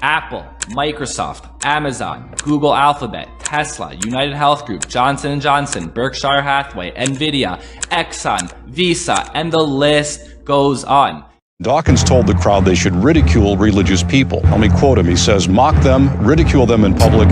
Apple, Microsoft, Amazon, Google Alphabet, Tesla, United Health Group, Johnson & Johnson, Berkshire Hathaway, Nvidia, Exxon, Visa, and the list goes on. Dawkins told the crowd they should ridicule religious people. Let me quote him. He says, "Mock them, ridicule them in public.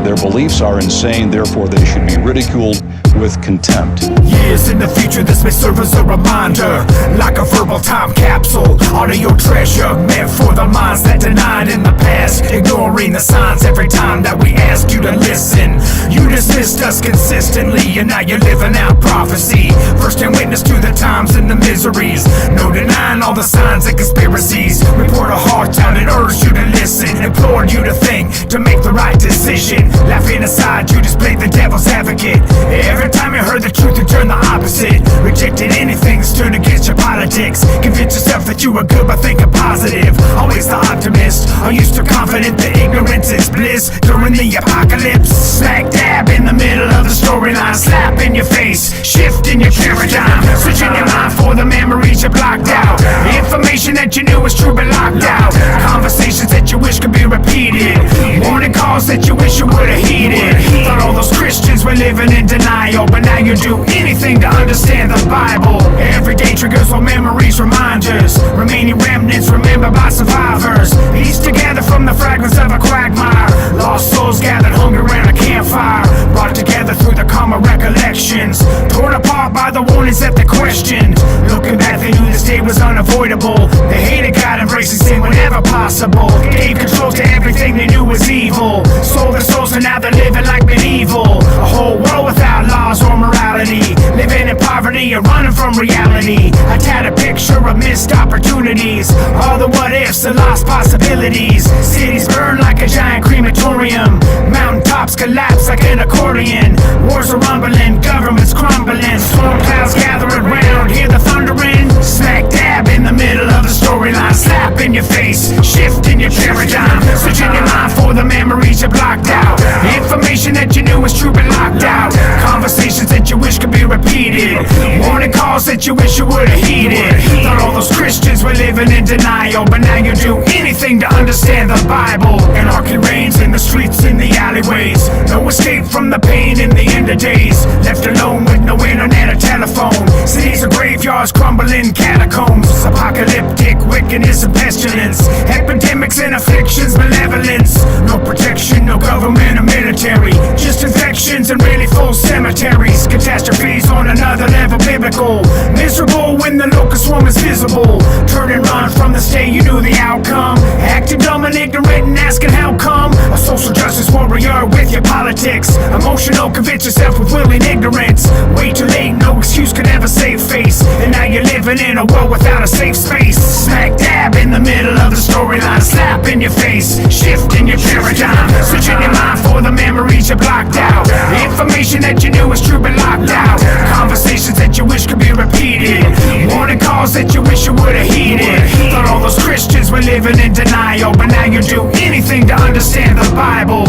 Their beliefs are insane, therefore they should be ridiculed with contempt." Years in the future, this may serve as a reminder, like a verbal time capsule. Audio treasure meant for the minds that denied in the past, ignoring the signs every time that we ask you to listen. You dismissed us consistently, and now you're living out prophecy. First-hand witness to the times and the miseries. No denying all the signs and conspiracies. We poured our hearts out and urged you to listen, implored you to think, to make the right decision. Laughing aside, you just played the devil's advocate. Every time you heard the truth, you turned the opposite. Rejected anything that stood against your politics. Convinced yourself that you were good by thinking positive. Always the optimist, are you still confident that ignorance is bliss during the apocalypse? Smack dab in the middle of the storyline, slap in your face, shift in your paradigm, switching your mind for the memories you blocked out. Information that you knew was true but locked out. Conversations that you wish could be repeated. Warning calls that you wish you would've heeded. Thought all those Christians were living in denial, but now you do anything to understand the Bible. Every day triggers old memories, reminders. Remaining remnants remembered by survivors. Pieced together from the fragments of a quagmire. Lost souls gathered hungry around a campfire. Brought together through the calmer recollections. Torn apart by the warnings that they questioned. Looking back, they knew this day was unavoidable. They hated God, embracing sin whenever possible. Gave control to everything they knew was evil. Sold their souls and now they're living like medieval. A whole world without laws or morality. Living in poverty and running from reality. A tattered picture of missed opportunities. All the what ifs and lost possibilities. Cities burn like a giant crematorium. Mountaintops collapse like an accordion. Wars are rumbling, governments crumbling. Storm clouds gathering round, hear the thundering. Smack dab in the middle of the storyline, slap in your face, shift in your paradigm, switching your mind for the memories you blocked out. Information that you knew was true but locked out. Conversations that you wish could be repeated. Warning calls that you wish you would've heeded. Thought all those Christians were living in denial, but now you do anything to understand the Bible. Anarchy reigns in the streets, in the alleyways. No escape from the pain in the end of days. Left alone with no internet or telephone. Cities are graveyards, crumbling catacombs. Apocalyptic wickedness and pestilence. Epidemics and afflictions, malevolence. No protection, no government or military. Just infections and really full cemeteries. Catastrophes on another level biblical. Miserable when the locust swarm is visible. Turn and run from the state, you knew the outcome. Acting dumb and ignorant and asking how come. A social justice warrior with your politics. Emotional, convince yourself with willing ignorance. Way too late, no excuse could ever save face. And now you're living in a world without a safe space. Smack dab in the middle of the storyline, slap in your face, shift in your paradigm, switching your mind for the memories you blocked out. Information that you knew was true but locked out. Conversations that you wish could be repeated. Warning calls that you wish you would've heeded. Thought all those Christians were living in denial, but now you do anything to understand the Bible.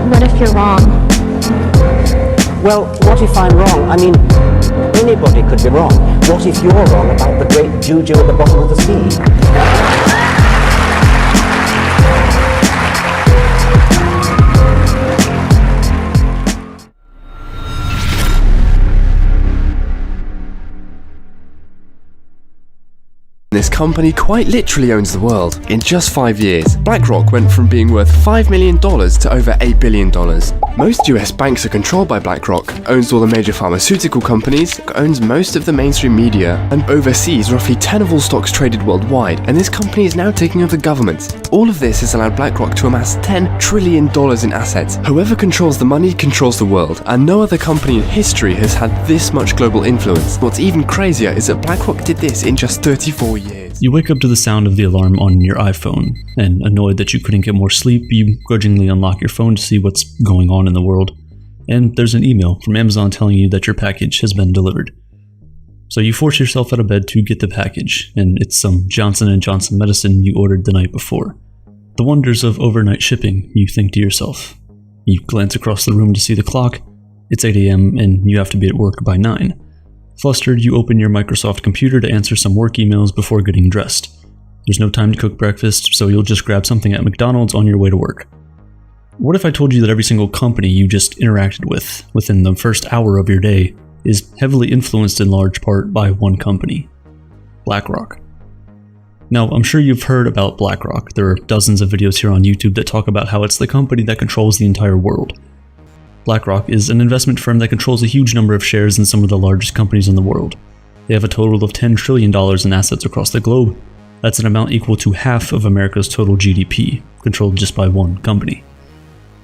What if you're wrong? Well, what if I'm wrong? I mean, anybody could be wrong. What if you're wrong about the great juju at the bottom of the sea? This company quite literally owns the world. In just 5 years, BlackRock went from being worth $5 million to over $8 billion. Most US banks are controlled by BlackRock, owns all the major pharmaceutical companies, owns most of the mainstream media, and oversees roughly 10 of all stocks traded worldwide, and this company is now taking over governments. All of this has allowed BlackRock to amass $10 trillion in assets. Whoever controls the money controls the world, and no other company in history has had this much global influence. What's even crazier is that BlackRock did this in just 34 years. You wake up to the sound of the alarm on your iPhone, and annoyed that you couldn't get more sleep, you grudgingly unlock your phone to see what's going on in the world, and there's an email from Amazon telling you that your package has been delivered. So you force yourself out of bed to get the package, and it's some Johnson & Johnson medicine you ordered the night before. The wonders of overnight shipping, you think to yourself. You glance across the room to see the clock. It's 8 a.m. and you have to be at work by 9. Flustered, you open your Microsoft computer to answer some work emails before getting dressed. There's no time to cook breakfast, so you'll just grab something at McDonald's on your way to work. What if I told you that every single company you just interacted with within the first hour of your day is heavily influenced in large part by one company, BlackRock? Now, I'm sure you've heard about BlackRock. There are dozens of videos here on YouTube that talk about how it's the company that controls the entire world. BlackRock is an investment firm that controls a huge number of shares in some of the largest companies in the world. They have a total of $10 trillion in assets across the globe. That's an amount equal to half of America's total GDP, controlled just by one company.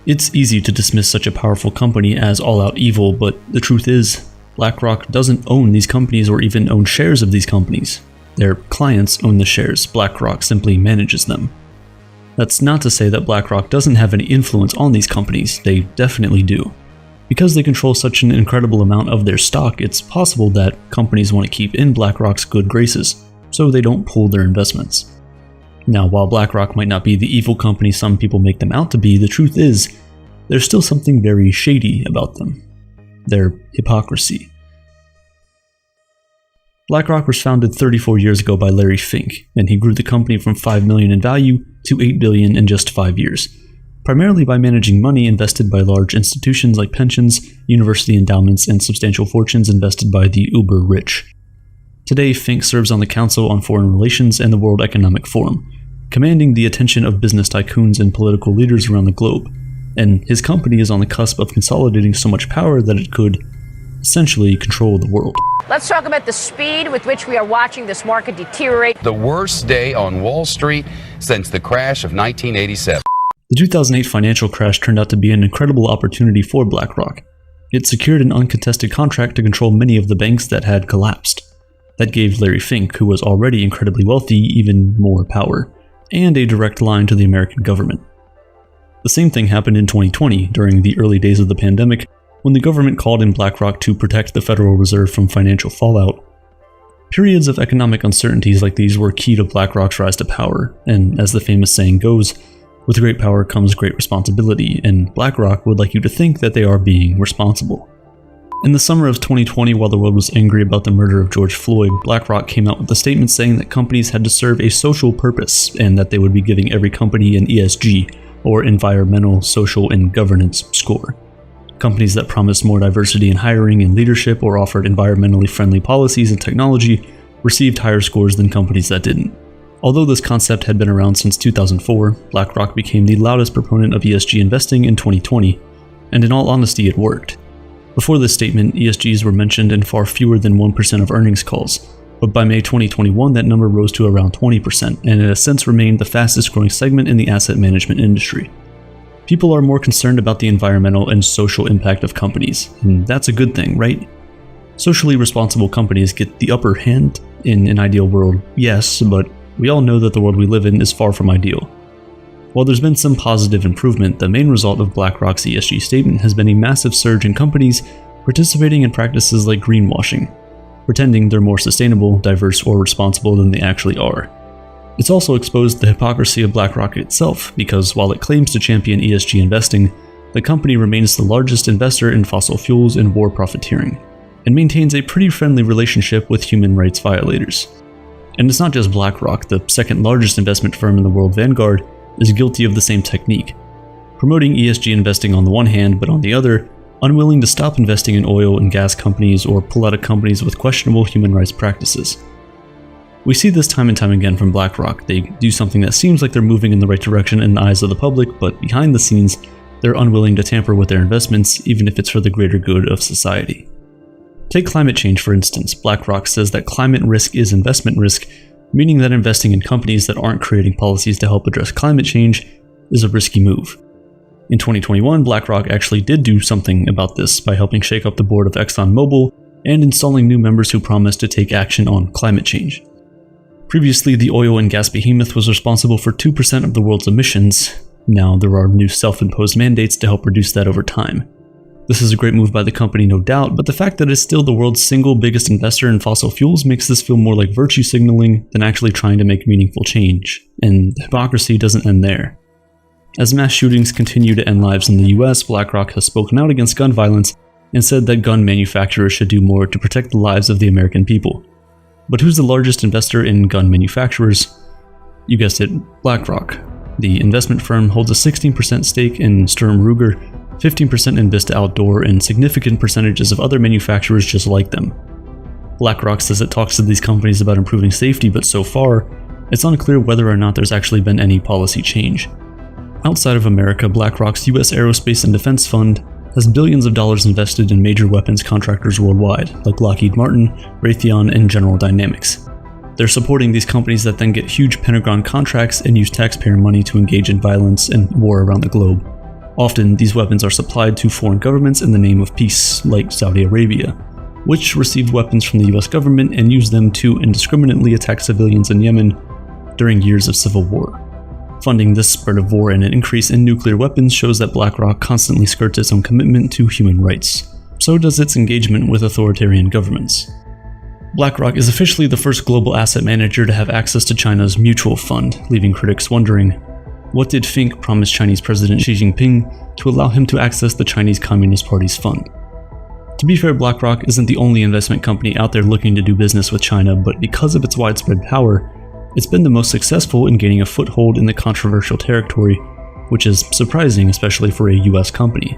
It's easy to dismiss such a powerful company as all-out evil, but the truth is, BlackRock doesn't own these companies or even own shares of these companies. Their clients own the shares, BlackRock simply manages them. That's not to say that BlackRock doesn't have any influence on these companies, they definitely do. Because they control such an incredible amount of their stock, it's possible that companies want to keep in BlackRock's good graces, so they don't pull their investments. Now, while BlackRock might not be the evil company some people make them out to be, the truth is, there's still something very shady about them. Their hypocrisy. BlackRock was founded 34 years ago by Larry Fink, and he grew the company from $5 million in value to $8 billion in just 5 years, primarily by managing money invested by large institutions like pensions, university endowments, and substantial fortunes invested by the uber rich. Today, Fink serves on the Council on Foreign Relations and the World Economic Forum, commanding the attention of business tycoons and political leaders around the globe, and his company is on the cusp of consolidating so much power that it could essentially control the world. Let's talk about the speed with which we are watching this market deteriorate. The worst day on Wall Street since the crash of 1987. The 2008 financial crash turned out to be an incredible opportunity for BlackRock. It secured an uncontested contract to control many of the banks that had collapsed. That gave Larry Fink, who was already incredibly wealthy, even more power, and a direct line to the American government. The same thing happened in 2020, during the early days of the pandemic, when the government called in BlackRock to protect the Federal Reserve from financial fallout. Periods of economic uncertainties like these were key to BlackRock's rise to power, and as the famous saying goes, with great power comes great responsibility, and BlackRock would like you to think that they are being responsible. In the summer of 2020, while the world was angry about the murder of George Floyd, BlackRock came out with a statement saying that companies had to serve a social purpose, and that they would be giving every company an ESG, or Environmental, Social, and Governance score. Companies that promised more diversity in hiring and leadership or offered environmentally friendly policies and technology received higher scores than companies that didn't. Although this concept had been around since 2004, BlackRock became the loudest proponent of ESG investing in 2020, and in all honesty, it worked. Before this statement, ESGs were mentioned in far fewer than 1% of earnings calls, but by May 2021 that number rose to around 20%, and it has since remained the fastest growing segment in the asset management industry. People are more concerned about the environmental and social impact of companies, and that's a good thing, right? Socially responsible companies get the upper hand in an ideal world, yes, but we all know that the world we live in is far from ideal. While there's been some positive improvement, the main result of BlackRock's ESG statement has been a massive surge in companies participating in practices like greenwashing, pretending they're more sustainable, diverse, or responsible than they actually are. It's also exposed the hypocrisy of BlackRock itself, because while it claims to champion ESG investing, the company remains the largest investor in fossil fuels and war profiteering, and maintains a pretty friendly relationship with human rights violators. And it's not just BlackRock, the second largest investment firm in the world, Vanguard, is guilty of the same technique, promoting ESG investing on the one hand, but on the other, unwilling to stop investing in oil and gas companies or pull out of companies with questionable human rights practices. We see this time and time again from BlackRock. They do something that seems like they're moving in the right direction in the eyes of the public, but behind the scenes, they're unwilling to tamper with their investments, even if it's for the greater good of society. Take climate change, for instance. BlackRock says that climate risk is investment risk, meaning that investing in companies that aren't creating policies to help address climate change is a risky move. In 2021, BlackRock actually did do something about this by helping shake up the board of ExxonMobil and installing new members who promised to take action on climate change. Previously, the oil and gas behemoth was responsible for 2% of the world's emissions. Now there are new self-imposed mandates to help reduce that over time. This is a great move by the company, no doubt, but the fact that it's still the world's single biggest investor in fossil fuels makes this feel more like virtue signaling than actually trying to make meaningful change, and the hypocrisy doesn't end there. As mass shootings continue to end lives in the US, BlackRock has spoken out against gun violence and said that gun manufacturers should do more to protect the lives of the American people. But who's the largest investor in gun manufacturers? You guessed it, BlackRock. The investment firm holds a 16% stake in Sturm Ruger, 15% in Vista Outdoor, and significant percentages of other manufacturers just like them. BlackRock says it talks to these companies about improving safety, but so far, it's unclear whether or not there's actually been any policy change. Outside of America, BlackRock's U.S. Aerospace and Defense Fund has billions of dollars invested in major weapons contractors worldwide, like Lockheed Martin, Raytheon, and General Dynamics. They're supporting these companies that then get huge Pentagon contracts and use taxpayer money to engage in violence and war around the globe. Often, these weapons are supplied to foreign governments in the name of peace, like Saudi Arabia, which received weapons from the US government and used them to indiscriminately attack civilians in Yemen during years of civil war. Funding this spread of war and an increase in nuclear weapons shows that BlackRock constantly skirts its own commitment to human rights. So does its engagement with authoritarian governments. BlackRock is officially the first global asset manager to have access to China's mutual fund, leaving critics wondering, what did Fink promise Chinese President Xi Jinping to allow him to access the Chinese Communist Party's fund? To be fair, BlackRock isn't the only investment company out there looking to do business with China, but because of its widespread power, it's been the most successful in gaining a foothold in the controversial territory, which is surprising, especially for a US company.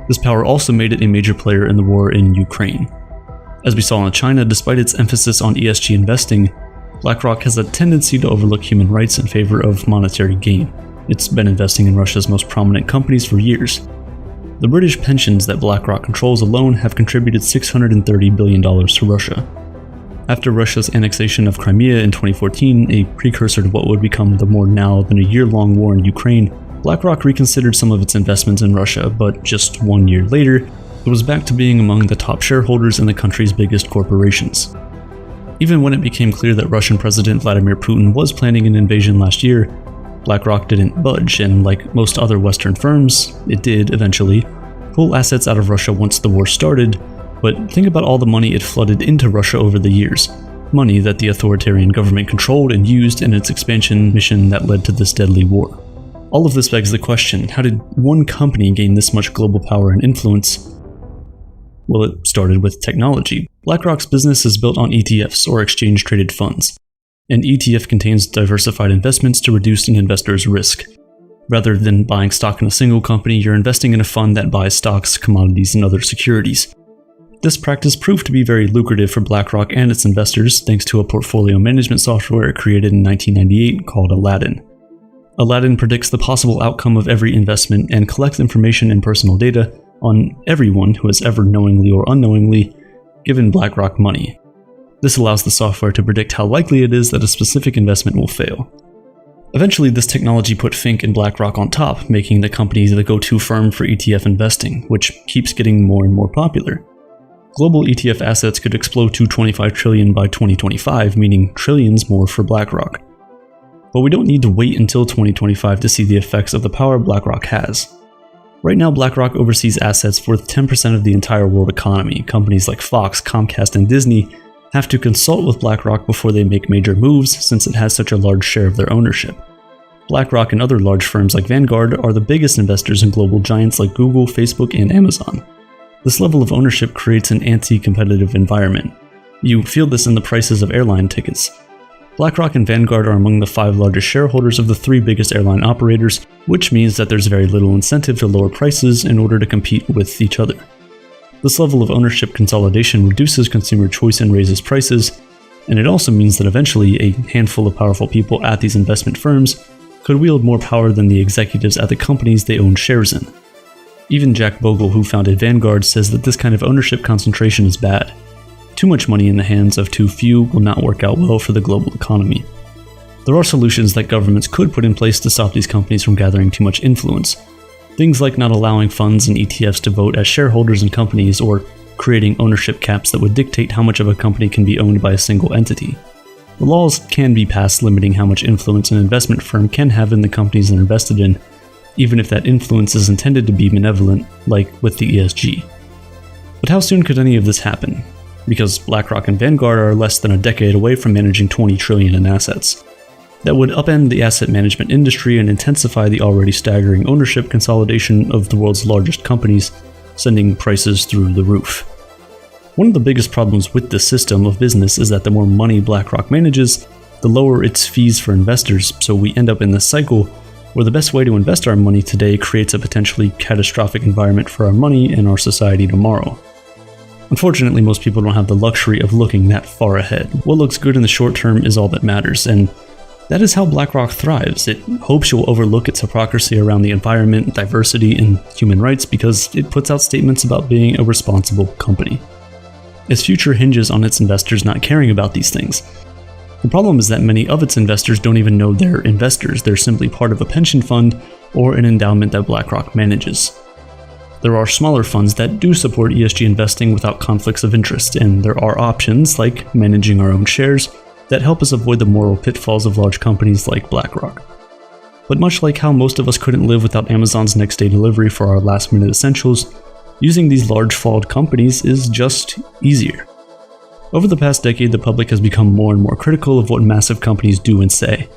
This power also made it a major player in the war in Ukraine. As we saw in China, despite its emphasis on ESG investing, BlackRock has a tendency to overlook human rights in favor of monetary gain. It's been investing in Russia's most prominent companies for years. The British pensions that BlackRock controls alone have contributed $630 billion to Russia. After Russia's annexation of Crimea in 2014, a precursor to what would become the more now than a year-long war in Ukraine, BlackRock reconsidered some of its investments in Russia, but just 1 year later, it was back to being among the top shareholders in the country's biggest corporations. Even when it became clear that Russian President Vladimir Putin was planning an invasion last year, BlackRock didn't budge, and like most other Western firms, it did, eventually, pull assets out of Russia once the war started. But think about all the money it flooded into Russia over the years. Money that the authoritarian government controlled and used in its expansion mission that led to this deadly war. All of this begs the question, how did one company gain this much global power and influence? Well, it started with technology. BlackRock's business is built on ETFs, or exchange-traded funds. An ETF contains diversified investments to reduce an investor's risk. Rather than buying stock in a single company, you're investing in a fund that buys stocks, commodities, and other securities. This practice proved to be very lucrative for BlackRock and its investors thanks to a portfolio management software it created in 1998 called Aladdin. Aladdin predicts the possible outcome of every investment and collects information and personal data on everyone who has ever knowingly or unknowingly given BlackRock money. This allows the software to predict how likely it is that a specific investment will fail. Eventually, this technology put Fink and BlackRock on top, making the company the go-to firm for ETF investing, which keeps getting more and more popular. Global ETF assets could explode to $25 trillion by 2025, meaning trillions more for BlackRock. But we don't need to wait until 2025 to see the effects of the power BlackRock has. Right now, BlackRock oversees assets worth 10% of the entire world economy. Companies like Fox, Comcast, and Disney have to consult with BlackRock before they make major moves, since it has such a large share of their ownership. BlackRock and other large firms like Vanguard are the biggest investors in global giants like Google, Facebook, and Amazon. This level of ownership creates an anti-competitive environment. You feel this in the prices of airline tickets. BlackRock and Vanguard are among the 5 largest shareholders of the 3 biggest airline operators, which means that there's very little incentive to lower prices in order to compete with each other. This level of ownership consolidation reduces consumer choice and raises prices, and it also means that eventually a handful of powerful people at these investment firms could wield more power than the executives at the companies they own shares in. Even Jack Bogle, who founded Vanguard, says that this kind of ownership concentration is bad. Too much money in the hands of too few will not work out well for the global economy. There are solutions that governments could put in place to stop these companies from gathering too much influence. Things like not allowing funds and ETFs to vote as shareholders in companies, or creating ownership caps that would dictate how much of a company can be owned by a single entity. The laws can be passed limiting how much influence an investment firm can have in the companies they're invested in, even if that influence is intended to be benevolent, like with the ESG. But how soon could any of this happen? Because BlackRock and Vanguard are less than a decade away from managing $20 trillion in assets. That would upend the asset management industry and intensify the already staggering ownership consolidation of the world's largest companies, sending prices through the roof. One of the biggest problems with this system of business is that the more money BlackRock manages, the lower its fees for investors, so we end up in this cycle where the best way to invest our money today creates a potentially catastrophic environment for our money and our society tomorrow. Unfortunately, most people don't have the luxury of looking that far ahead. What looks good in the short term is all that matters, and that is how BlackRock thrives. It hopes you'll overlook its hypocrisy around the environment, diversity, and human rights because it puts out statements about being a responsible company. Its future hinges on its investors not caring about these things. The problem is that many of its investors don't even know they're investors. They're simply part of a pension fund or an endowment that BlackRock manages. There are smaller funds that do support ESG investing without conflicts of interest, and there are options like managing our own shares that help us avoid the moral pitfalls of large companies like BlackRock. But much like how most of us couldn't live without Amazon's next day delivery for our last minute essentials, using these large flawed companies is just easier. Over the past decade, the public has become more and more critical of what massive companies do and say.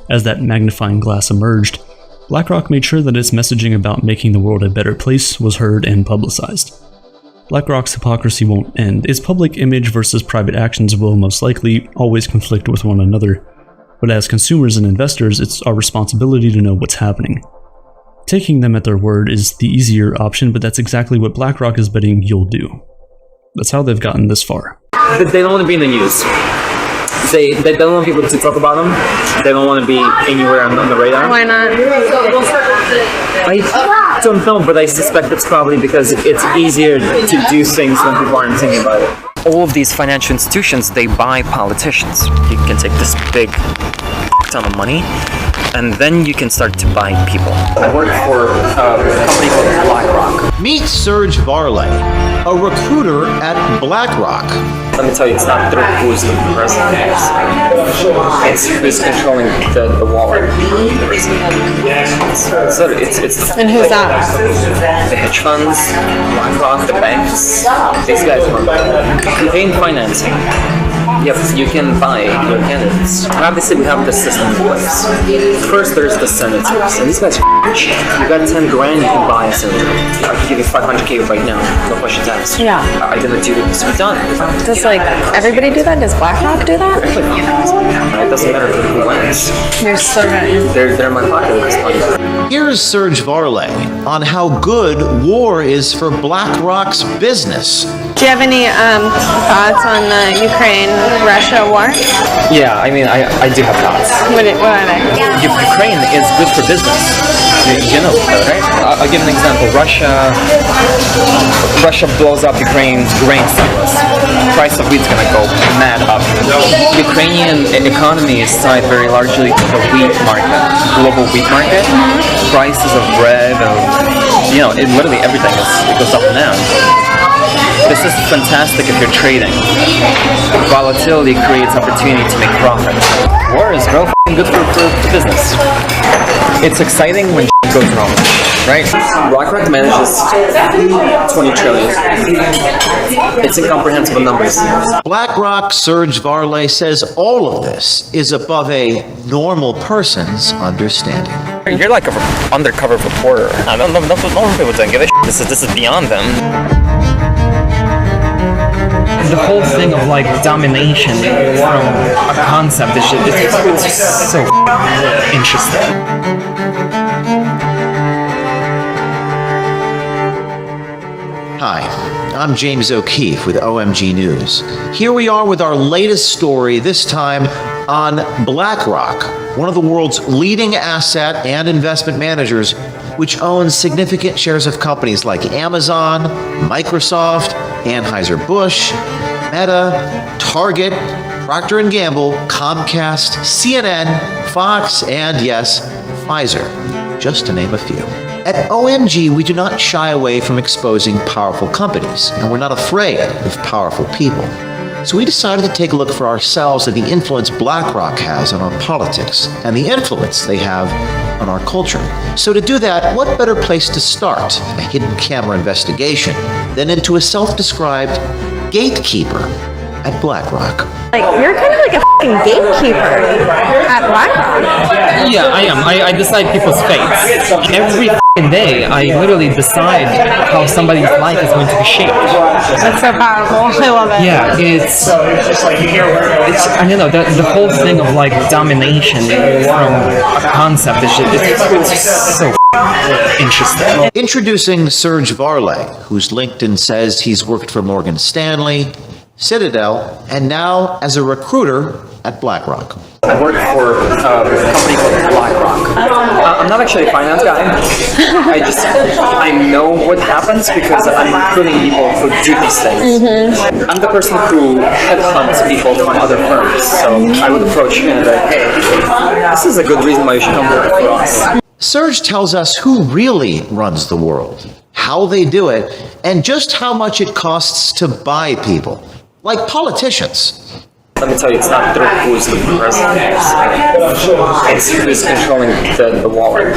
As that magnifying glass emerged, BlackRock made sure that its messaging about making the world a better place was heard and publicized. BlackRock's hypocrisy won't end. Its public image versus private actions will most likely always conflict with one another, but as consumers and investors, it's our responsibility to know what's happening. Taking them at their word is the easier option, but that's exactly what BlackRock is betting you'll do. That's how they've gotten this far. They don't want to be in the news. They don't want people to talk about them. They don't want to be anywhere on the radar. Why not? I don't know, but I suspect it's probably because it's easier to do things when people aren't thinking about it. All of these financial institutions, they buy politicians. You can take this big ton of money, and then you can start to buy people. I work for a company called BlackRock. Meet Serge Varley, a recruiter at BlackRock. Let me tell you, it's not through who's the president. It's who's controlling the wallet. It's and who's that? The hedge funds, BlackRock, the banks. These guys run campaign financing. Yep, you can buy your candidates. Obviously, we have the system in place. First, there's the senators, and these guys are cheap. You got 10 grand, you can buy a senator. I can give you 500K right now, no questions asked. Yeah. I did it to be done. Does like everybody do that? Does BlackRock do that? It doesn't matter who wins. You're so good. They're my pocket. Here's Serge Varley on how good war is for BlackRock's business. Do you have any thoughts on the Ukraine-Russia war? Yeah, I mean, I do have thoughts. What are they? Ukraine is good for business. You know that, right? I'll give an example. Russia blows up Ukraine's grain silos. Price of wheat's gonna go mad up. Ukrainian economy is tied very largely to the wheat market, global wheat market. Prices of bread, literally everything it goes up and down. This is fantastic if you're trading. Volatility creates opportunity to make profit. War is real good for business. It's exciting when goes wrong, right? BlackRock manages 20 trillion. It's incomprehensible numbers. BlackRock Serge Varley says all of this is above a normal person's understanding. You're like an undercover reporter. I don't know. Normal people don't give a shit. This is beyond them. The whole thing of like domination from a concept is just so interesting. Hi, I'm James O'Keefe with OMG News. Here we are with our latest story, this time on BlackRock, one of the world's leading asset and investment managers, which owns significant shares of companies like Amazon, Microsoft, Anheuser-Busch, Meta, Target, Procter & Gamble, Comcast, CNN, Fox, and yes, Pfizer, just to name a few. At OMG, we do not shy away from exposing powerful companies, and we're not afraid of powerful people. So we decided to take a look for ourselves at the influence BlackRock has on our politics and the influence they have on our culture. So to do that, what better place to start a hidden camera investigation than into a self-described gatekeeper at BlackRock. Like, you're kind of like a fucking gatekeeper at BlackRock. Yeah, I am. I decide people's fates. Every fucking day, I literally decide how somebody's life is going to be shaped. That's so powerful. I love it. Yeah, it's I don't know, the whole thing of like domination from a concept is it's so interesting. Introducing Serge Varley, whose LinkedIn says he's worked for Morgan Stanley, Citadel, and now as a recruiter at BlackRock. I work for a company called BlackRock. I'm not actually a finance guy. I know what happens because I'm recruiting people who do these things. I'm the person who headhunts people from other firms. So I would approach you and be like, hey, this is a good reason why you should come work for us. Serge tells us who really runs the world, how they do it, and just how much it costs to buy people, like politicians. Let me tell you, it's not who's the president. It's who's controlling the wallet.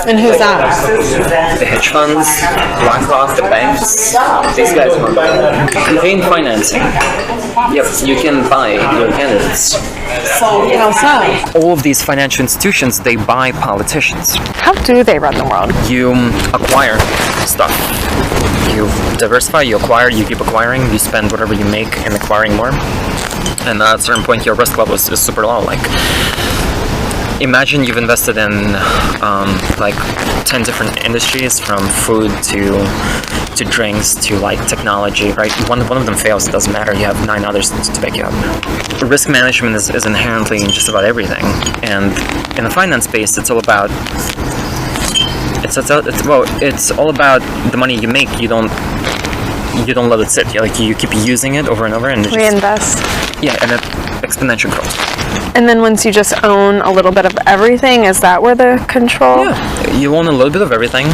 And who's that? The hedge funds, BlackRock, the banks. These guys run campaign financing. Yep, you can buy your candidates. How so? All of these financial institutions, they buy politicians. How do they run the world? You acquire stuff. You diversify, you acquire, you keep acquiring, you spend whatever you make in acquiring more. And at a certain point, your risk level is super low. Like, imagine you've invested in like 10 different industries, from food to drinks to like technology, right? One of them fails, it doesn't matter, you have 9 others to back you up. Risk management is inherently in just about everything. And in the finance space, it's all about it's all about the money you make. You don't let it sit. You keep using it over and over, and reinvest. Yeah, and it exponential growth. And then once you just own a little bit of everything, is that where the control? Yeah, you own a little bit of everything,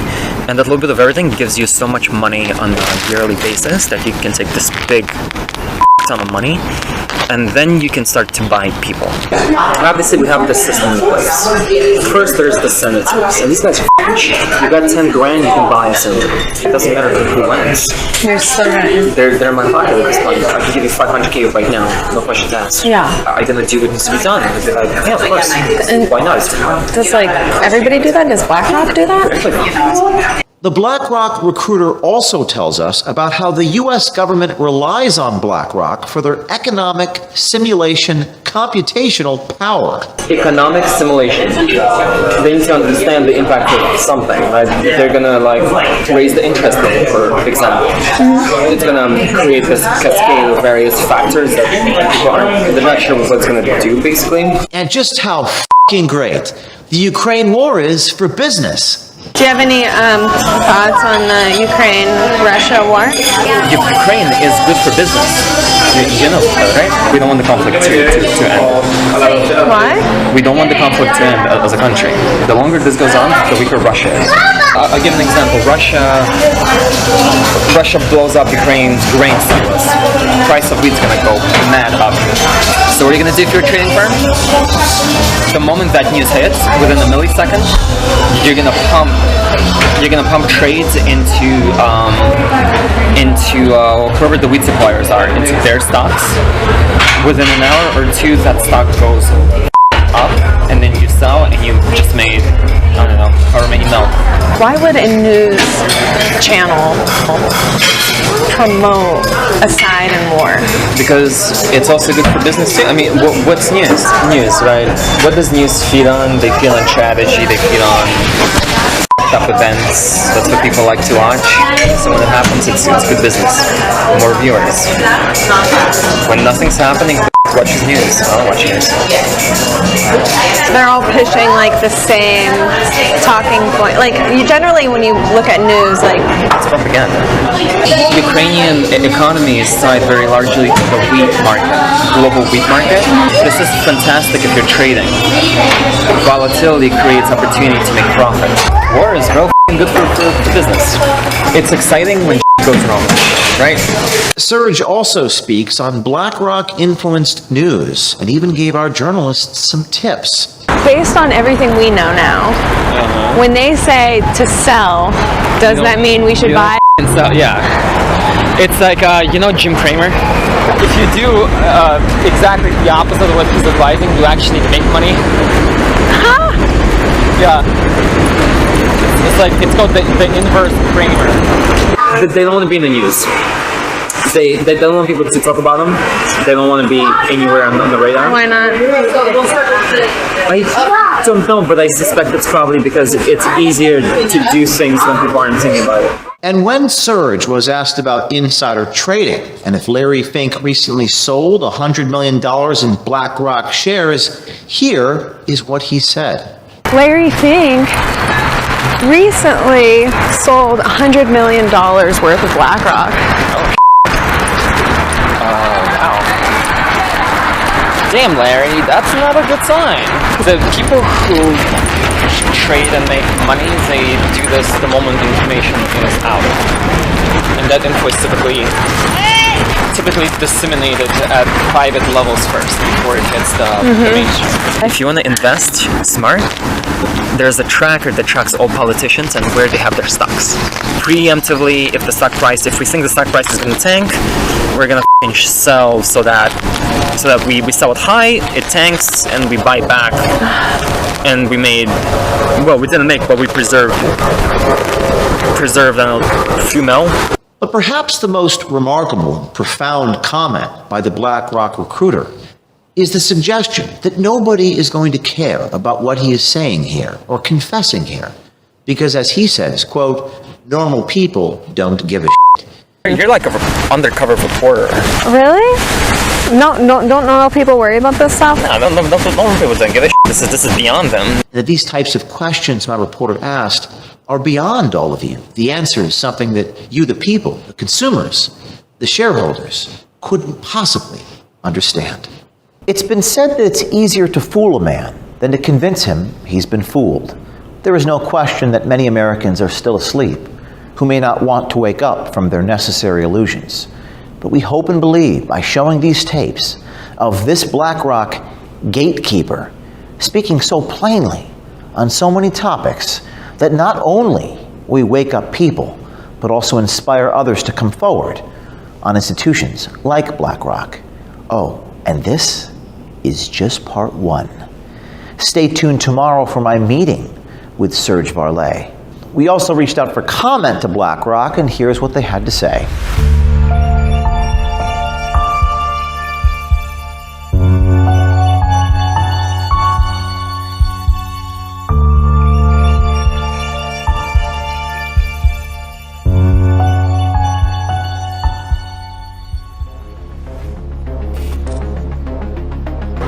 and that little bit of everything gives you so much money on a yearly basis that you can take this big ton of money, and then you can start to buy people. Obviously, we have this system in place. First, there's the senators, and these guys are cheap. You got 10 grand, you can buy a senator. It doesn't matter who wins. You're so right. They're my pocket at this point. I can give you $500K right now, no questions asked. Yeah. I'm gonna do what needs to be done. They're like, yeah, of course. And why not? Does like everybody do that? Does BlackRock do that? The BlackRock recruiter also tells us about how the U.S. government relies on BlackRock for their economic simulation computational power. Economic simulation. They need to understand the impact of something, right? They're gonna like raise the interest rate, for example. It's gonna create this cascade of various factors that people they're not sure what it's gonna do, basically. And just how f***ing great the Ukraine war is for business. Do you have any thoughts on the Ukraine-Russia war? Ukraine is good for business. You know, right? We don't want the conflict to end. Why? We don't want the conflict to end as a country. The longer this goes on, the weaker Russia is. I'll give an example. Russia blows up Ukraine's grain silos. Price of wheat's gonna go mad up. So what are you gonna do if you're a trading firm? The moment that news hits, within a millisecond, you're gonna pump trades into whoever the wheat suppliers are, into their stocks. Within an hour or two, that stock goes up, and then you sell, and you just made, I don't know, however many milk. Why would a news channel promote a side in war? Because it's also good for business too. I mean, what's news? News, right? What does news feed on? They feed on strategy, they feed on up events. That's what people like to watch. So when it happens, it's good business. More viewers. When nothing's happening, watches news. I don't watch news. They're all pushing like the same talking point. Like you generally, when you look at news, like it's propaganda. The Ukrainian economy is tied very largely to the wheat market, global wheat market. This is fantastic if you're trading. Volatility creates opportunity to make profit. War is real good for business. It's exciting when goes wrong, right? Serge also speaks on BlackRock-influenced news and even gave our journalists some tips. Based on everything we know now, when they say to sell, does that mean we should buy? Sell, yeah. It's like, you know Jim Cramer? If you do exactly the opposite of what he's advising, you actually make money. Huh? Yeah. It's called the inverse Cramer. They don't want to be in the news. They don't want people to talk about them. They don't want to be anywhere on the radar. Why not? I don't know, but I suspect it's probably because it's easier to do things when people aren't thinking about it. And when Serge was asked about insider trading and if Larry Fink recently sold $100 million in BlackRock shares, here is what he said. Larry Fink recently sold $100 million worth of BlackRock. Wow. Damn, Larry, that's not a good sign. The people who trade and make money, they do this the moment information is out. And that info is typically disseminated at private levels first before it hits the mainstream. If you want to invest smart, there's a tracker that tracks all politicians and where they have their stocks. Preemptively, if we think the stock price is going to tank, we're going to sell so that we sell it high, it tanks, and we buy back. And we didn't make, but we preserved a few mil. But perhaps the most remarkable and profound comment by the BlackRock recruiter is the suggestion that nobody is going to care about what he is saying here or confessing here. Because as he says, quote, normal people don't give a shit. You're like an undercover reporter. Really? No, don't normal people worry about this stuff? No, normal people don't give a shit. This is beyond them. That these types of questions my reporter asked are beyond all of you. The answer is something that you, the people, the consumers, the shareholders, couldn't possibly understand. It's been said that it's easier to fool a man than to convince him he's been fooled. There is no question that many Americans are still asleep, who may not want to wake up from their necessary illusions. But we hope and believe by showing these tapes of this BlackRock gatekeeper speaking so plainly on so many topics that not only we wake up people, but also inspire others to come forward on institutions like BlackRock. Oh, and this is just part one. Stay tuned tomorrow for my meeting with Serge Varlay. We also reached out for comment to BlackRock, and here's what they had to say.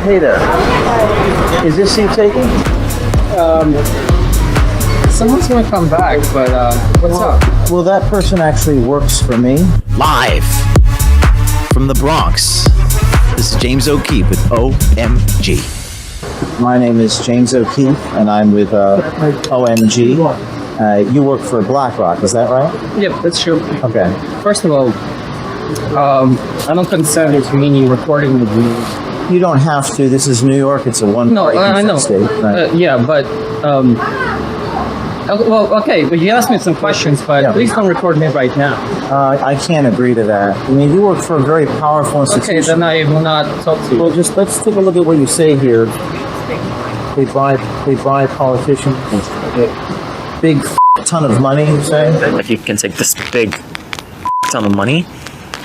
Hey there. Is this seat taken? Someone's gonna come back, but what's up? Well, that person actually works for me. Live from the Bronx, this is James O'Keefe with OMG. My name is James O'Keefe, and I'm with OMG. You work for BlackRock, is that right? Yep, that's true. Okay. First of all, I don't consent to me recording with you. You don't have to. This is New York. It's a one-party I know. state. Right? Yeah, but well, okay. But you asked me some questions, but please don't record me right now. I can't agree to that. I mean, you work for a very powerful institution. Okay, then I will not talk to you. Well, just let's take a look at what you say here. They bribe politicians. Big ton of money, you say? If you can take this big ton of money,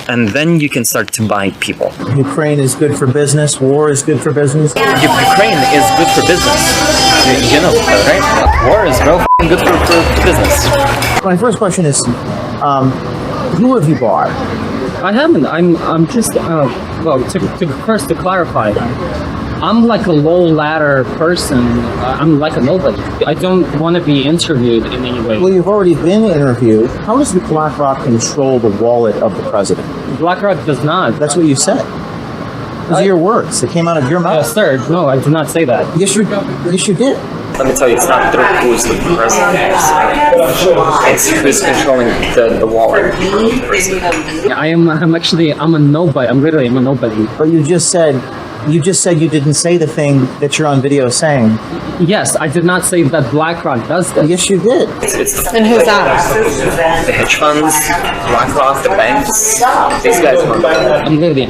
and then you can start to buy people. Ukraine is good for business. War is good for business. Ukraine is good for business. You know that, right? War is real good for business. My first question is, who have you bought? I haven't. I'm just first to clarify. I'm like a low ladder person. I'm like a nobody. I don't want to be interviewed in any way. Well, you've already been interviewed. How does BlackRock control the wallet of the president? BlackRock does not. That's what you said. Those are your words. They came out of your mouth. Sir, no, I did not say that. Yes, you did. Let me tell you, it's not through who's the president. It's who's controlling the wallet. Yeah, I'm a nobody. I'm a nobody. But you just said You just said you didn't say the thing that you're on video saying. Yes, I did not say that BlackRock does this. Yes, you did. And who's that? The hedge funds, BlackRock, the banks, these guys.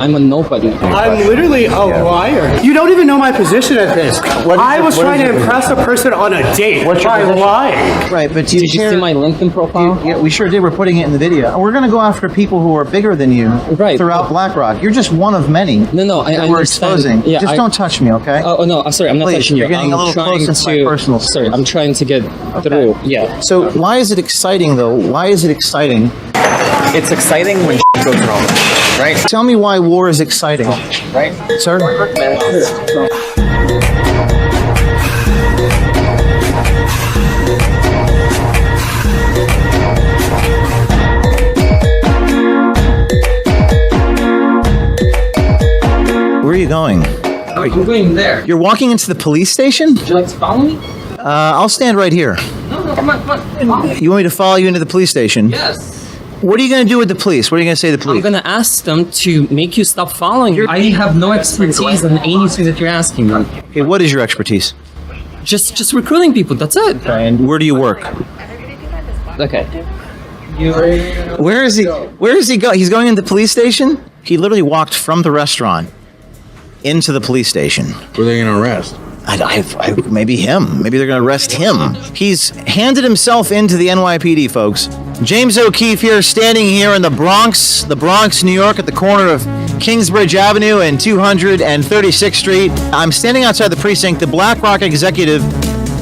I'm a nobody. I'm literally a liar. You don't even know my position at this. I was trying to impress a person on a date by lying. Right, but Did you see my LinkedIn profile? Yeah, we sure did. We're putting it in the video. And we're going to go after people who are bigger than you throughout BlackRock. You're just one of many. No, I we're understand. exposing. Yeah, just don't touch me, okay? Oh no, sorry, I'm not Please, touching you. You're getting I'm a little trying close into my personal space. Sorry, I'm trying to get through. Yeah. So why is it exciting, though? Why is it exciting? It's exciting when goes wrong, right? Tell me why war is exciting. Right? Sir? Where are you going? I'm going there. You're walking into the police station? Would you like to follow me? I'll stand right here. No, come on. You want me to follow you into the police station? Yes. What are you going to do with the police? What are you going to say to the police? I'm going to ask them to make you stop following me. I have no expertise in anything that you're asking me. Okay, what is your expertise? Just recruiting people, that's it. And where do you work? Okay. Where is he? Where is he going? He's going into the police station? He literally walked from the restaurant into the police station. Who are they going to arrest? Maybe him. Maybe they're going to arrest him. He's handed himself into the NYPD, folks. James O'Keefe here, standing here in the Bronx, New York, at the corner of Kingsbridge Avenue and 236th Street. I'm standing outside the precinct. The BlackRock executive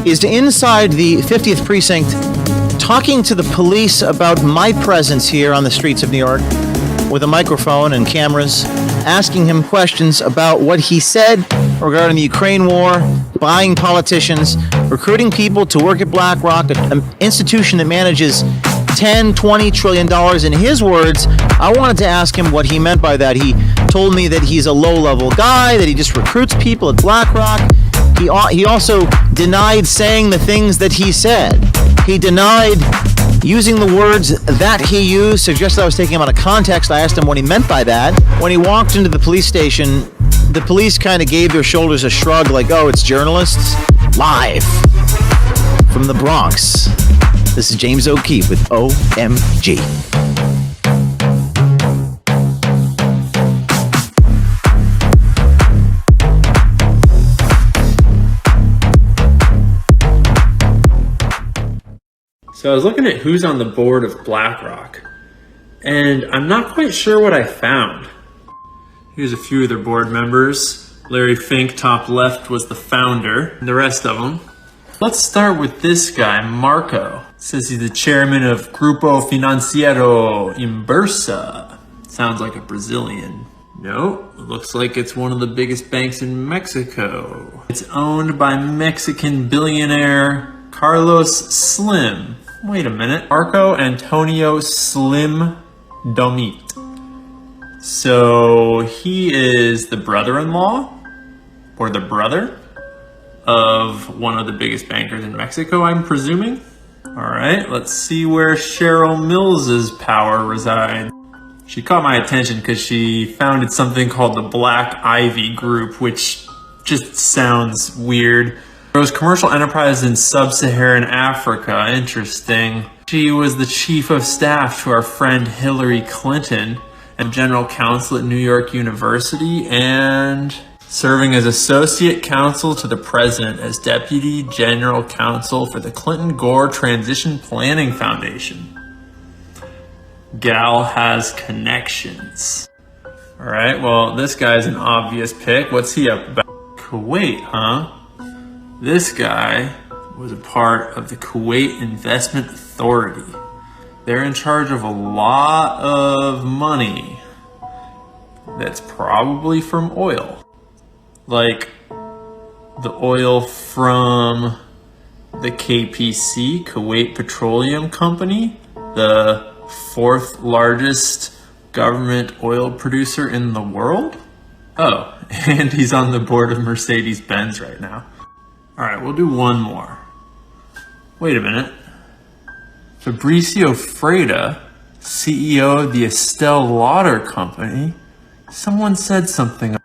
is inside the 50th precinct, talking to the police about my presence here on the streets of New York with a microphone and cameras, asking him questions about what he said regarding the Ukraine war, buying politicians, recruiting people to work at BlackRock, an institution that manages $10, $20 trillion. In his words, I wanted to ask him what he meant by that. He told me that he's a low-level guy, that he just recruits people at BlackRock. He also denied saying the things that he said. He denied using the words that he used, suggested I was taking him out of context. I asked him what he meant by that. When he walked into the police station, the police kind of gave their shoulders a shrug, like, oh, it's journalists? Live from the Bronx. This is James O'Keefe with OMG. So I was looking at who's on the board of BlackRock, and I'm not quite sure what I found. Here's a few of their board members. Larry Fink, top left, was the founder, and the rest of them. Let's start with this guy, Marco. It says he's the chairman of Grupo Financiero Inbursa. Sounds like a Brazilian. No, it looks like it's one of the biggest banks in Mexico. It's owned by Mexican billionaire Carlos Slim. Wait a minute. Marco Antonio Slim Domit. So he is the brother-in-law or the brother of one of the biggest bankers in Mexico, I'm presuming. All right, let's see where Cheryl Mills's power resides. She caught my attention because she founded something called the Black Ivy Group, which just sounds weird. Grows commercial enterprise in sub-Saharan Africa. Interesting. She was the chief of staff to our friend Hillary Clinton and general counsel at New York University, and serving as associate counsel to the president as deputy general counsel for the Clinton-Gore Transition Planning Foundation. Gal has connections. All right, well, this guy's an obvious pick. What's he up about? Kuwait, huh? This guy was a part of the Kuwait Investment Authority. They're in charge of a lot of money that's probably from oil. Like the oil from the KPC, Kuwait Petroleum Company, the fourth largest government oil producer in the world. Oh, and he's on the board of Mercedes-Benz right now. All right, we'll do one more. Wait a minute. Fabricio Freda, CEO of the Estée Lauder Company. Someone said something.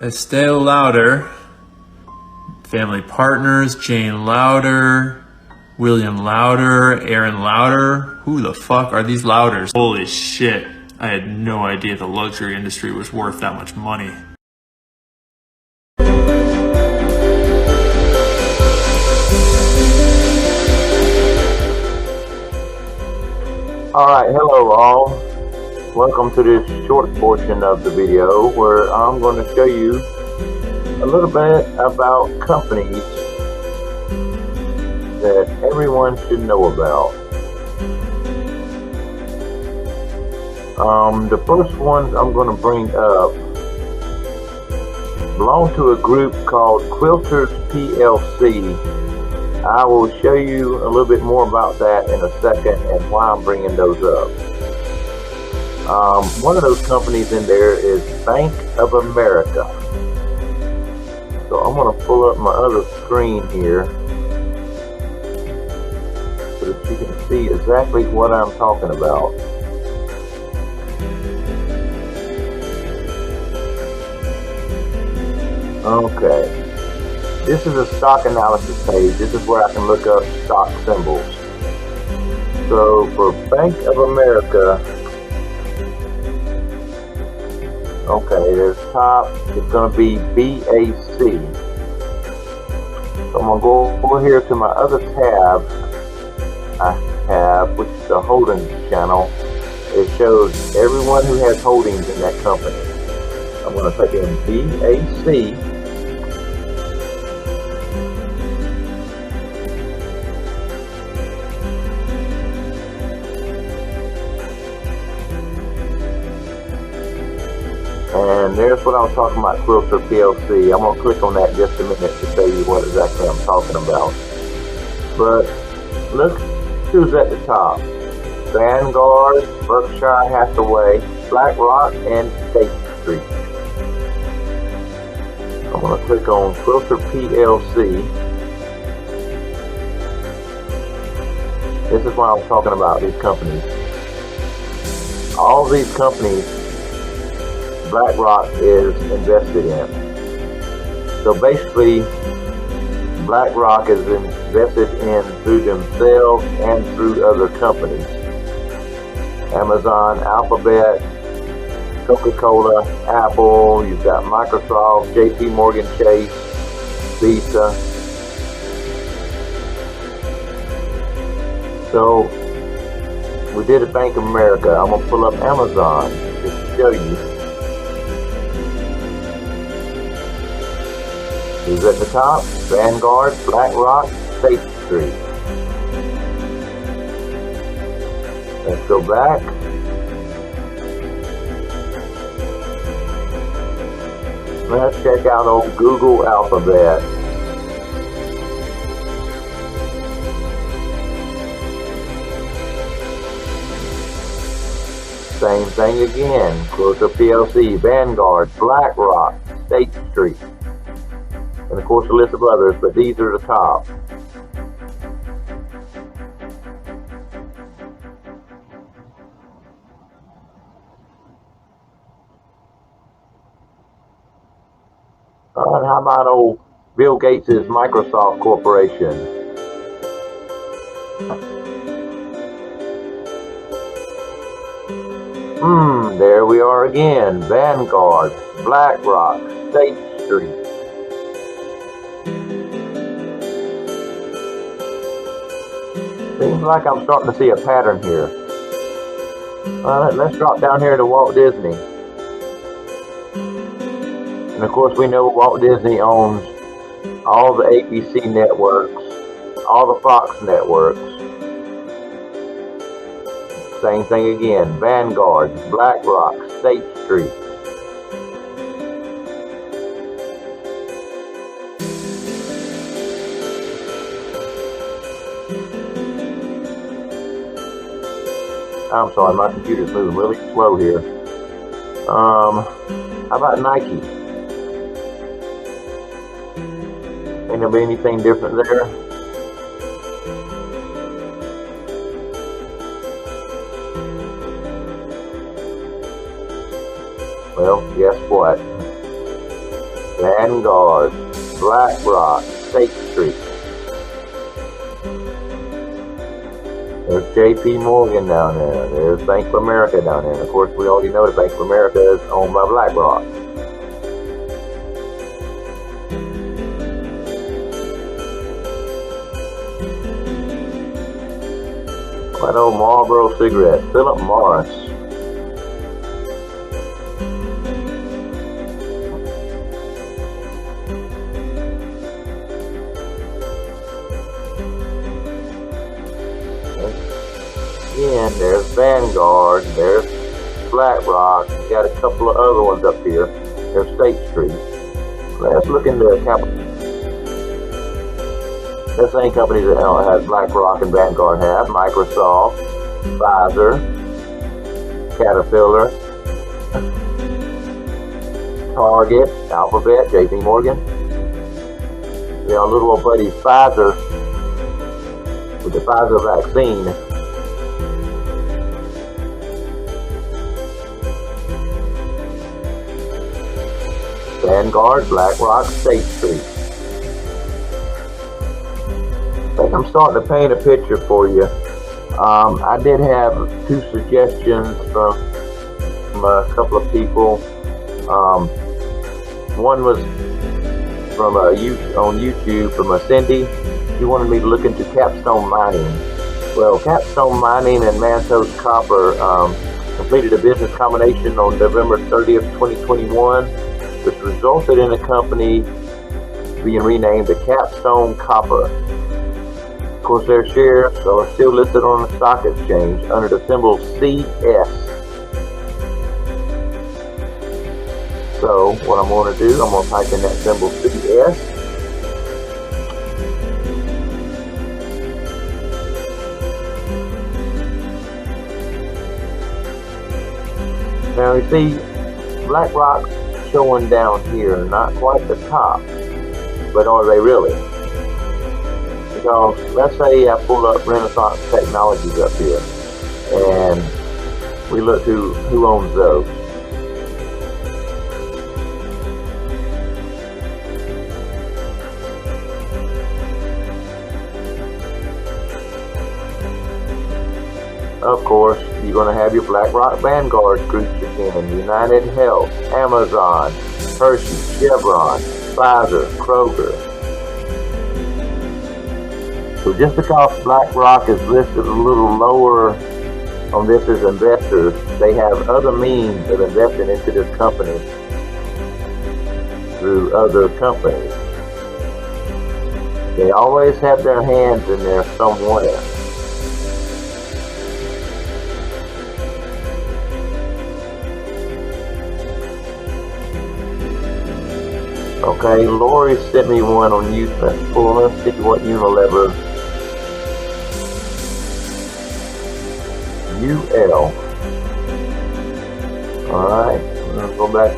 Estee Lauder, family partners, Jane Lauder, William Lauder, Aaron Lauder. Who the fuck are these Lauders? Holy shit. I had no idea the luxury industry was worth that much money. Alright, hello all. Welcome to this short portion of the video where I'm going to show you a little bit about companies that everyone should know about. The first ones I'm going to bring up belong to a group called Quilters PLC. I will show you a little bit more about that in a second and why I'm bringing those up. One of those companies in there is Bank of America. So I'm going to pull up my other screen here so that you can see exactly what I'm talking about. Okay, this is a stock analysis page. This is where I can look up stock symbols. So for Bank of America, okay, there's top, it's going to be BAC. So I'm going to go over here to my other tab I have, which is the holdings channel. It shows everyone who has holdings in that company. I'm going to type in BAC. And there's what I was talking about, Quilter PLC. I'm going to click on that in just a minute to show you what exactly I'm talking about. But look who's at the top. Vanguard, Berkshire Hathaway, BlackRock, and State Street. I'm going to click on Quilter PLC. This is what I was talking about, these companies. All of these companies BlackRock is invested in. So basically, BlackRock is invested in through themselves and through other companies. Amazon, Alphabet, Coca-Cola, Apple, you've got Microsoft, JP Morgan Chase, Visa. So we did a Bank of America. I'm going to pull up Amazon just to show you. Who's at the top? Vanguard, BlackRock, State Street. Let's go back. Let's check out old Google Alphabet. Same thing again. Quilter PLC, Vanguard, BlackRock, State Street. And of course a list of others, but these are the top. Alright, how about old Bill Gates' Microsoft Corporation? There we are again. Vanguard, BlackRock, State Street. Seems like I'm starting to see a pattern here. Alright, let's drop down here to Walt Disney. And of course we know Walt Disney owns all the ABC networks, all the Fox networks. Same thing again, Vanguard, BlackRock, State Street. I'm sorry, my computer's moving really slow here. How about Nike? Ain't there be anything different there? Well, guess what? Vanguard, BlackRock, State Street. There's JP Morgan down there. There's Bank of America down there. And of course, we already know that Bank of America is owned by BlackRock. That old Marlboro cigarette, Philip Morris. Again, there's Vanguard, there's BlackRock, you got a couple of other ones up here. There's State Street. Let's look into capital. The same companies that has BlackRock and Vanguard have: Microsoft, Pfizer, Caterpillar, Target, Alphabet, JP Morgan. You know, little old buddy Pfizer with the Pfizer vaccine. Vanguard, BlackRock, State Street. I think I'm starting to paint a picture for you. I did have 2 suggestions from a couple of people. One was from on YouTube from Cindy. She wanted me to look into Capstone Mining. Well, Capstone Mining and Mantos Copper completed a business combination on November 30th, 2021, which resulted in the company being renamed the Capstone Copper. Of course, their shares are still listed on the stock exchange under the symbol CS. So, what I'm going to do, I'm going to type in that symbol CS. Now, you see, BlackRock's showing down here, not quite the top, but are they really? Because let's say I pull up Renaissance Technologies up here, and we look who owns those. Of course, you're going to have your BlackRock Vanguard groups again: United Health, Amazon, Hershey, Chevron, Pfizer, Kroger. So just because BlackRock is listed a little lower on this as investors, they have other means of investing into this company through other companies. They always have their hands in there somewhere. Okay, Lori sent me one on YouTube. Well, let's see what Unilever. UL. Alright, we're going to go back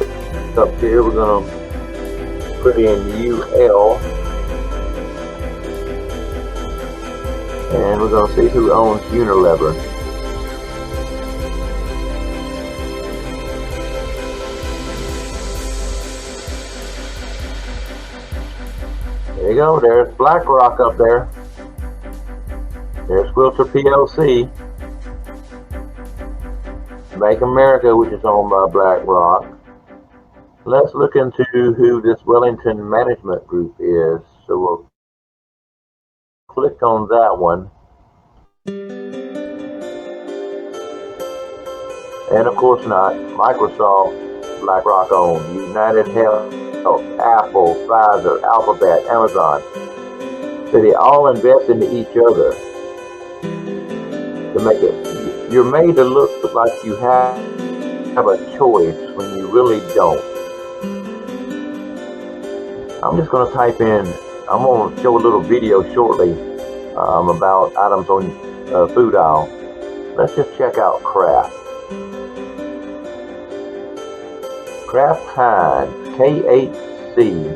up here. We're going to put in UL. And we're going to see who owns Unilever. There you go, there's BlackRock up there. There's Quilter PLC. Bank of America, which is owned by BlackRock. Let's look into who this Wellington Management Group is. So we'll click on that one. And of course not. Microsoft, BlackRock owned. United Health, Apple, Pfizer, Alphabet, Amazon. So they all invest into each other to make it. You're made to look like you have a choice when you really don't. I'm just going to type in, I'm going to show a little video shortly about items on food aisle. Let's just check out Kraft. Kraft Heinz, KHC.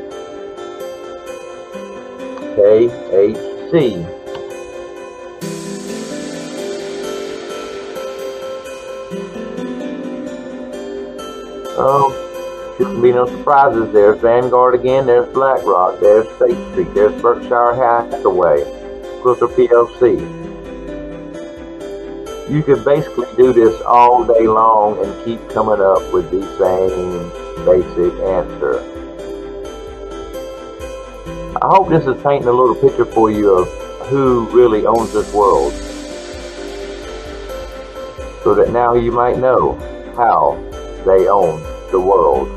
KHC. Shouldn't be no surprises. There's Vanguard again, there's BlackRock, there's State Street, there's Berkshire Hathaway, Quilter PLC. You could basically do this all day long and keep coming up with the same basic answer. I hope this is painting a little picture for you of who really owns this world, so that now you might know how they own the world.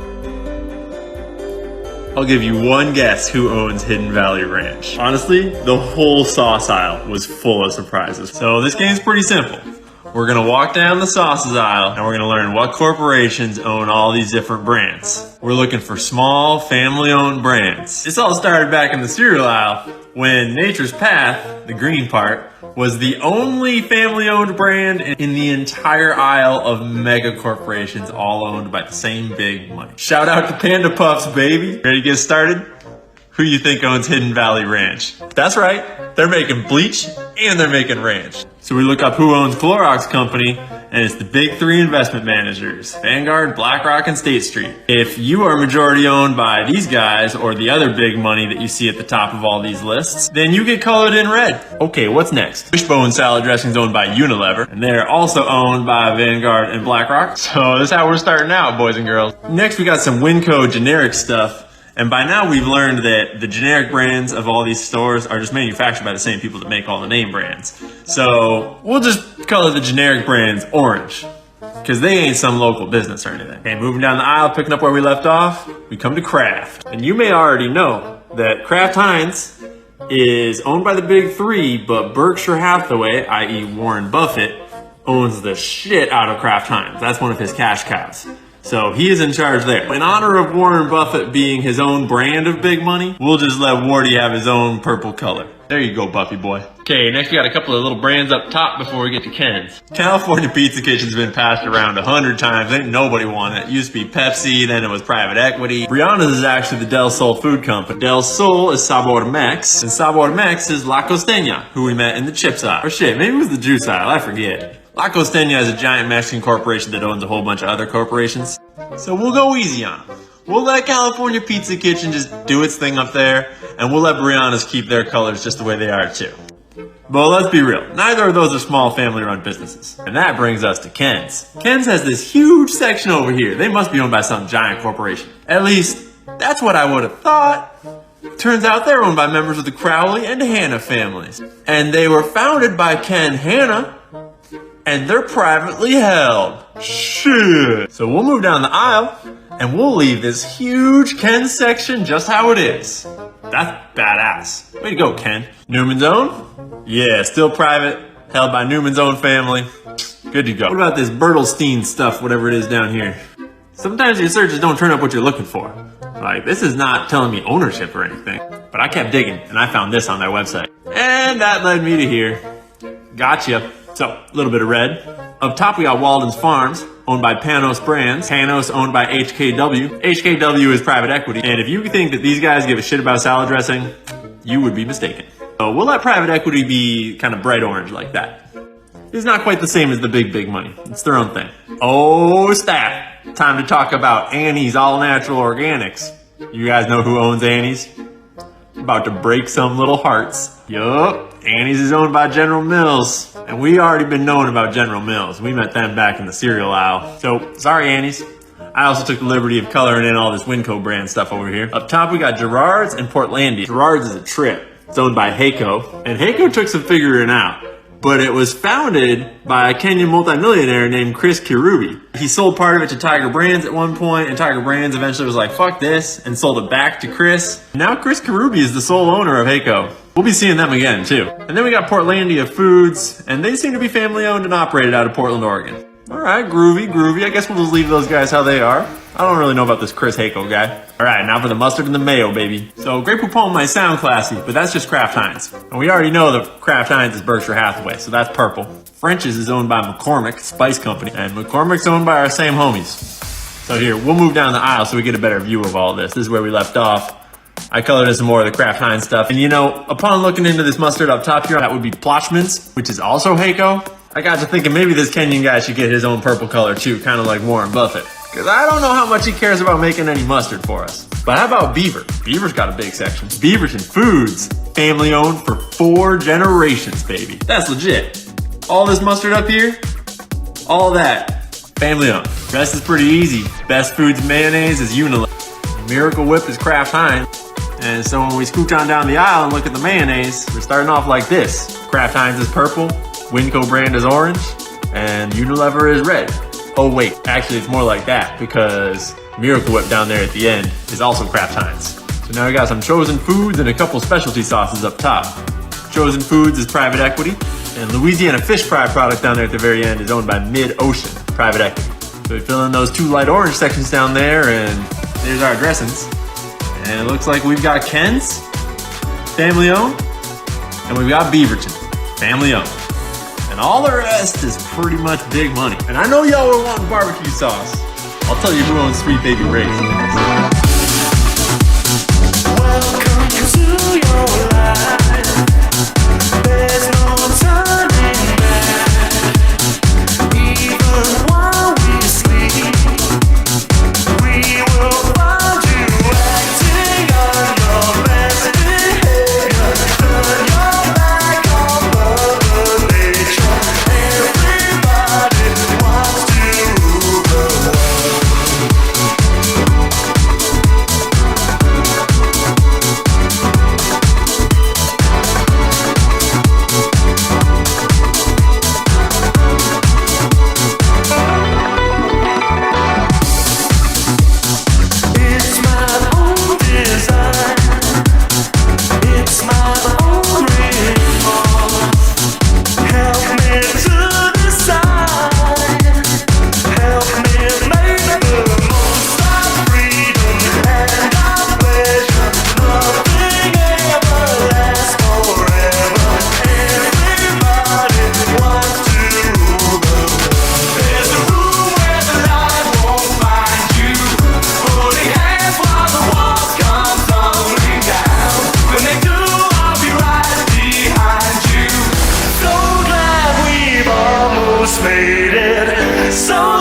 I'll give you one guess who owns Hidden Valley Ranch. Honestly, the whole sauce aisle was full of surprises. So this game's pretty simple. We're gonna walk down the sauces aisle and we're gonna learn what corporations own all these different brands. We're looking for small, family-owned brands. This all started back in the cereal aisle when Nature's Path, the green part, was the only family-owned brand in the entire aisle of mega corporations, all owned by the same big money. Shout out to Panda Puffs, baby. Ready to get started? Who you think owns Hidden Valley Ranch? That's right, they're making bleach and they're making ranch. So we look up who owns Clorox Company, and it's the big three investment managers, Vanguard, BlackRock, and State Street. If you are majority owned by these guys or the other big money that you see at the top of all these lists, then you get colored in red. Okay, what's next? Wishbone salad dressing is owned by Unilever, and they're also owned by Vanguard and BlackRock. So this is how we're starting out, boys and girls. Next, we got some Winco generic stuff. And by now we've learned that the generic brands of all these stores are just manufactured by the same people that make all the name brands. So we'll just color the generic brands orange, because they ain't some local business or anything. Okay, moving down the aisle, picking up where we left off, we come to Kraft. And you may already know that Kraft Heinz is owned by the big three, but Berkshire Hathaway, i.e. Warren Buffett, owns the shit out of Kraft Heinz. That's one of his cash cows. So he is in charge there. In honor of Warren Buffett being his own brand of big money, we'll just let Wardy have his own purple color. There you go, Buffy boy. Okay, next we got a couple of little brands up top before we get to Ken's. California Pizza Kitchen's been passed around 100 times. Ain't nobody wanted it. It used to be Pepsi, then it was private equity. Brianna's is actually the Del Sol Food Company. Del Sol is Sabor Mex, and Sabor Mex is La Costeña, who we met in the chips aisle. Or shit, maybe it was the juice aisle, I forget. La Costeña is a giant Mexican corporation that owns a whole bunch of other corporations. So we'll go easy on them. We'll let California Pizza Kitchen just do its thing up there, and we'll let Brianna's keep their colors just the way they are too. But let's be real, neither of those are small family-run businesses. And that brings us to Ken's. Ken's has this huge section over here. They must be owned by some giant corporation. At least, that's what I would have thought. Turns out they're owned by members of the Crowley and Hanna families. And they were founded by Ken Hanna, and they're privately held. Shit. So we'll move down the aisle, and we'll leave this huge Ken section just how it is. That's badass. Way to go, Ken. Newman's Own? Yeah, still private, held by Newman's Own family. Good to go. What about this Bertelstein stuff, whatever it is down here? Sometimes your searches don't turn up what you're looking for. Like, this is not telling me ownership or anything. But I kept digging, and I found this on their website. And that led me to here. Gotcha. So, a little bit of red. Up top we got Walden's Farms, owned by Panos Brands. Panos owned by HKW. HKW is private equity. And if you think that these guys give a shit about salad dressing, you would be mistaken. So we'll let private equity be kind of bright orange like that. It's not quite the same as the big money. It's their own thing. Oh, stat. Time to talk about Annie's All Natural Organics. You guys know who owns Annie's? About to break some little hearts. Yup. Annie's is owned by General Mills. And we already been knowing about General Mills. We met them back in the cereal aisle. So, sorry Annie's. I also took the liberty of coloring in all this Winco brand stuff over here. Up top we got Gerard's and Portlandia. Gerard's is a trip. It's owned by Heiko. And Heiko took some figuring out. But it was founded by a Kenyan multimillionaire named Chris Kirubi. He sold part of it to Tiger Brands at one point, and Tiger Brands eventually was like, fuck this, and sold it back to Chris. Now Chris Kirubi is the sole owner of Heiko. We'll be seeing them again too. And then we got Portlandia Foods, and they seem to be family owned and operated out of Portland, Oregon. Alright, groovy. I guess we'll just leave those guys how they are. I don't really know about this Chris Heiko guy. Alright, now for the mustard and the mayo, baby. So, Grey Poupon might sound classy, but that's just Kraft Heinz. And we already know that Kraft Heinz is Berkshire Hathaway, so that's purple. French's is owned by McCormick, Spice Company, and McCormick's owned by our same homies. So here, we'll move down the aisle so we get a better view of all this. This is where we left off. I colored in some more of the Kraft Heinz stuff. And you know, upon looking into this mustard up top here, that would be Plochmans, which is also Heiko. I got to thinking maybe this Kenyan guy should get his own purple color too, kind of like Warren Buffett. Because I don't know how much he cares about making any mustard for us. But how about Beaver? Beaver's got a big section. Beaverton Foods, family owned for 4 generations, baby. That's legit. All this mustard up here, all that, family owned. Rest is pretty easy. Best Foods mayonnaise is Unilever. Miracle Whip is Kraft Heinz. And so when we scooch on down the aisle and look at the mayonnaise, we're starting off like this. Kraft Heinz is purple, Winco brand is orange, and Unilever is red. Oh wait, actually it's more like that because Miracle Whip down there at the end is also Kraft Heinz. So now we got some Chosen Foods and a couple specialty sauces up top. Chosen Foods is private equity, and Louisiana Fish Fry product down there at the very end is owned by Mid-Ocean private equity. So we fill in those 2 light orange sections down there, and there's our dressings. And it looks like we've got Ken's, family owned, and we've got Beaverton, family owned. And all the rest is pretty much big money. And I know y'all were wanting barbecue sauce. I'll tell you who owns Sweet Baby Ray's next. Welcome to your life. There's no turning back. Even while we sleep, we will find you acting on your best behavior. Turn your back on Mother Nature. Everybody wants to rule the world. It's my own design. It's my own remorse. Help me to decide. Help me make the most of freedom and of pleasure. Nothing ever lasts forever. Everybody wants to rule the world. There's a room where the light won't find you. Holding hands while the walls come tumbling down. When they do, I'll be right behind you. So glad we've almost made it. So